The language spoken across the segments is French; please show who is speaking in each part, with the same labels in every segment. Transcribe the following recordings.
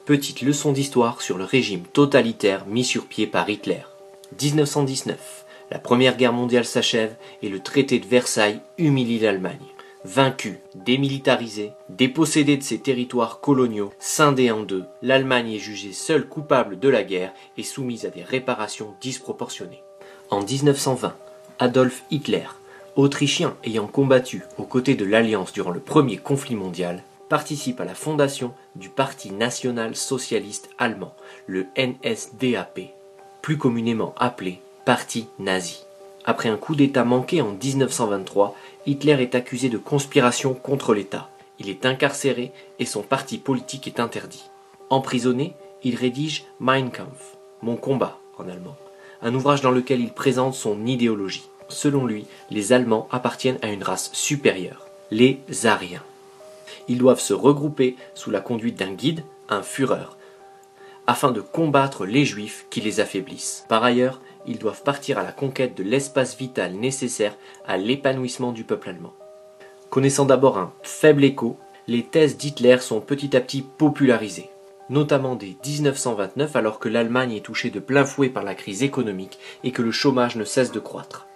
Speaker 1: Petite leçon d'histoire sur le régime totalitaire mis sur pied par Hitler. 1919. La Première Guerre mondiale s'achève et le traité de Versailles humilie l'Allemagne. Vaincue, démilitarisée, dépossédée de ses territoires coloniaux, scindée en deux, l'Allemagne est jugée seule coupable de la guerre et soumise à des réparations disproportionnées. En 1920, Adolf Hitler, Autrichien ayant combattu aux côtés de l'Alliance durant le premier conflit mondial, participe à la fondation du Parti national-socialiste allemand, le NSDAP, plus communément appelé Parti nazi. Après un coup d'État manqué en 1923, Hitler est accusé de conspiration contre l'État. Il est incarcéré et son parti politique est interdit. Emprisonné, il rédige Mein Kampf, Mon combat en allemand, un ouvrage dans lequel il présente son idéologie. Selon lui, les Allemands appartiennent à une race supérieure, les Aryens. Ils doivent se regrouper sous la conduite d'un guide, un Führer, afin de combattre les Juifs qui les affaiblissent. Par ailleurs, ils doivent partir à la conquête de l'espace vital nécessaire à l'épanouissement du peuple allemand. Connaissant d'abord un faible écho, les thèses d'Hitler sont petit à petit popularisées, notamment dès 1929 alors que l'Allemagne est touchée de plein fouet par la crise économique et que le chômage ne cesse de croître.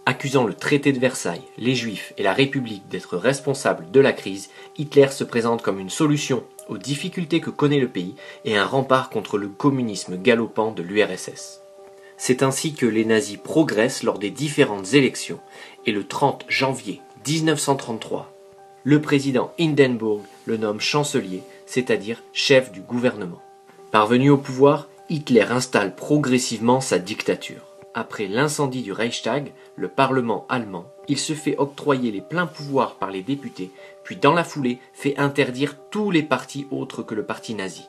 Speaker 1: Accusant le traité de Versailles, les Juifs et la République d'être responsables de la crise, Hitler se présente comme une solution aux difficultés que connaît le pays et un rempart contre le communisme galopant de l'URSS. C'est ainsi que les nazis progressent lors des différentes élections et le 30 janvier 1933, le président Hindenburg le nomme chancelier, c'est-à-dire chef du gouvernement. Parvenu au pouvoir, Hitler installe progressivement sa dictature. Après l'incendie du Reichstag, le Parlement allemand, il se fait octroyer les pleins pouvoirs par les députés, puis dans la foulée fait interdire tous les partis autres que le parti nazi.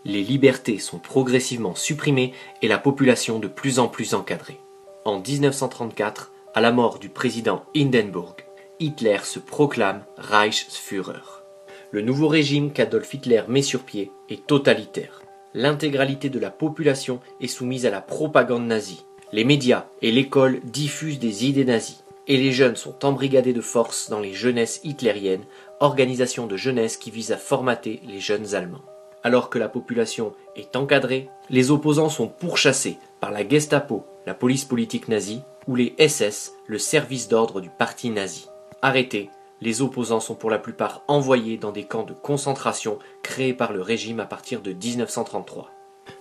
Speaker 1: Les libertés sont progressivement supprimées et la population de plus en plus encadrée. En 1934, à la mort du président Hindenburg, Hitler se proclame Reichsführer. Le nouveau régime qu'Adolf Hitler met sur pied est totalitaire. L'intégralité de la population est soumise à la propagande nazie. Les médias et l'école diffusent des idées nazies, et les jeunes sont embrigadés de force dans les jeunesses hitlériennes, organisation de jeunesse qui vise à formater les jeunes Allemands. Alors que la population est encadrée, les opposants sont pourchassés par la Gestapo, la police politique nazie, ou les SS, le service d'ordre du parti nazi. Arrêtés, les opposants sont pour la plupart envoyés dans des camps de concentration créés par le régime à partir de 1933.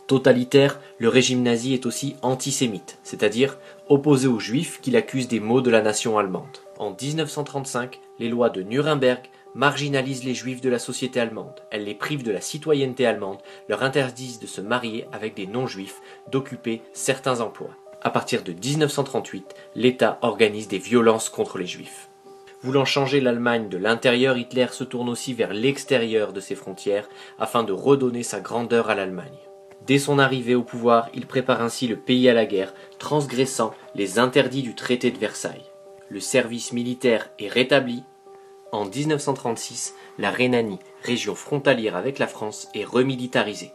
Speaker 1: Totalitaire, le régime nazi est aussi antisémite, c'est-à-dire opposé aux juifs qu'il accuse des maux de la nation allemande. En 1935, les lois de Nuremberg marginalisent les juifs de la société allemande. Elles les privent de la citoyenneté allemande, leur interdisent de se marier avec des non-juifs, d'occuper certains emplois. À partir de 1938, l'État organise des violences contre les juifs. Voulant changer l'Allemagne de l'intérieur, Hitler se tourne aussi vers l'extérieur de ses frontières afin de redonner sa grandeur à l'Allemagne. Dès son arrivée au pouvoir, il prépare ainsi le pays à la guerre, transgressant les interdits du traité de Versailles. Le service militaire est rétabli. En 1936, la Rhénanie, région frontalière avec la France, est remilitarisée.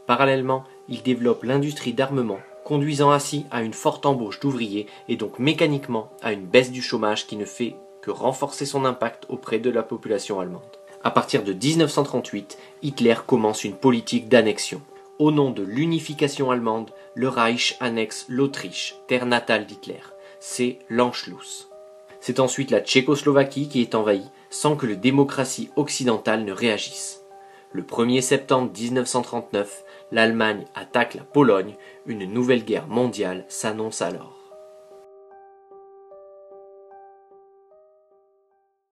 Speaker 1: Parallèlement, il développe l'industrie d'armement, conduisant ainsi à une forte embauche d'ouvriers et donc mécaniquement à une baisse du chômage qui ne fait que renforcer son impact auprès de la population allemande. À partir de 1938, Hitler commence une politique d'annexion. Au nom de l'unification allemande, le Reich annexe l'Autriche, terre natale d'Hitler. C'est l'Anschluss. C'est ensuite la Tchécoslovaquie qui est envahie, sans que les démocraties occidentales ne réagissent. Le 1er septembre 1939, l'Allemagne attaque la Pologne, une nouvelle guerre mondiale s'annonce alors.